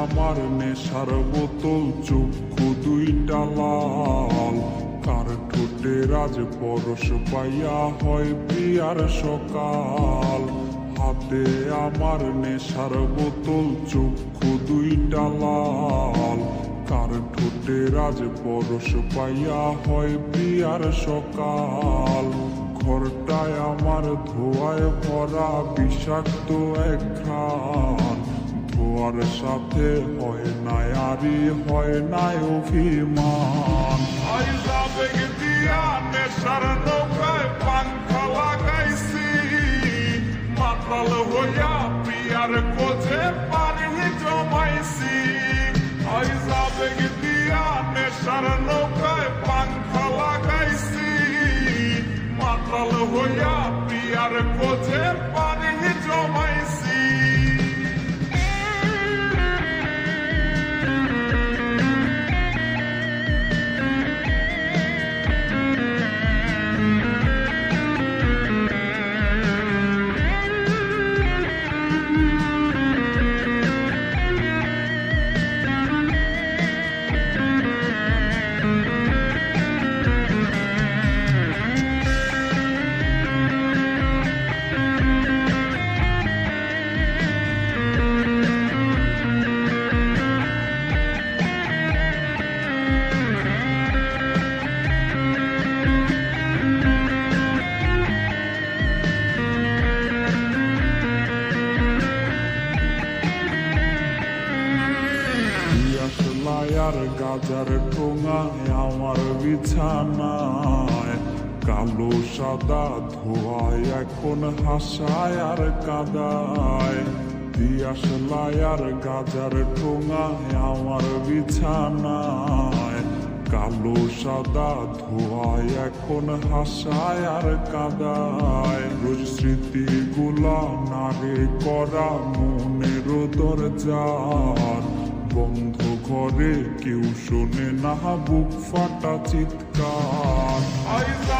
আমার নেশার বোতল, চক্ষু দুইটা লাল। কার ঠোঁটে রাজ পরশ পাইয়া হয় প্রিয়ার সকাল। হাতে আমার নেশার বোতল, চক্ষু দুইটা লাল। কার ঠোঁটে রাজ পরশ পাইয়া হয় প্রিয়ার সকাল। ঘরটায় আমার ধোঁয়ায় ভরা বিষাক্ত এক ঘ্রাণ। ধোঁয়ার সাথে হয় না আরি, হয় না অভিমান। আবেগ দিয়া নেশার নৌকায় পাংখা লাগাইছি, মাতাল হইয়া প্রিয়ার কোজে পানি জমাইছি। আবেগ দিয়া নেশার নৌকায় পাংখা লাগাইছি, মাতাল হইয়া প্রিয়ার কোজে পানি জমাইছি। আর গাজার ঠোঙায় আমার বিছানায় কালো সাদা ধোয়ায় এখন হাসায় আর কাদায়। দিয়াশলাই আর গাজার ঠোঙায় আমার বিছানায় কালো সাদা ধোয়ায় এখন হাসায় আর কাদায়। রোজ স্মৃতিগুলা নারে করা মনের দরজার বন্ধ ঘরে কেউ শোনে না বুক ফাটা চিৎকার।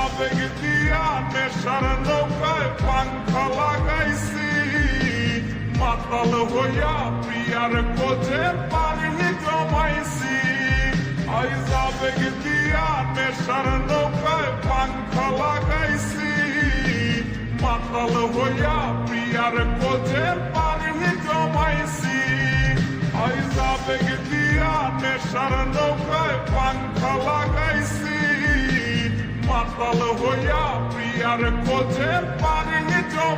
আবেগ দিয়া নেশার নৌকায় পাংখা লাগাইছি, মাতাল হইয়া প্রিয়ার কোজে পানি জমাইছি। আবেগ দিয়া নেশার নৌকায় পাংখা লাগাইছি, মাতাল হইয়া প্রিয়ার কোজে পানি জমাইছি। আবেগ দিয়া নেশার নৌকায় পাংখা লাগাইছি, মাতাল হইয়া প্রিয়ার কোজে পানি জমাইছি।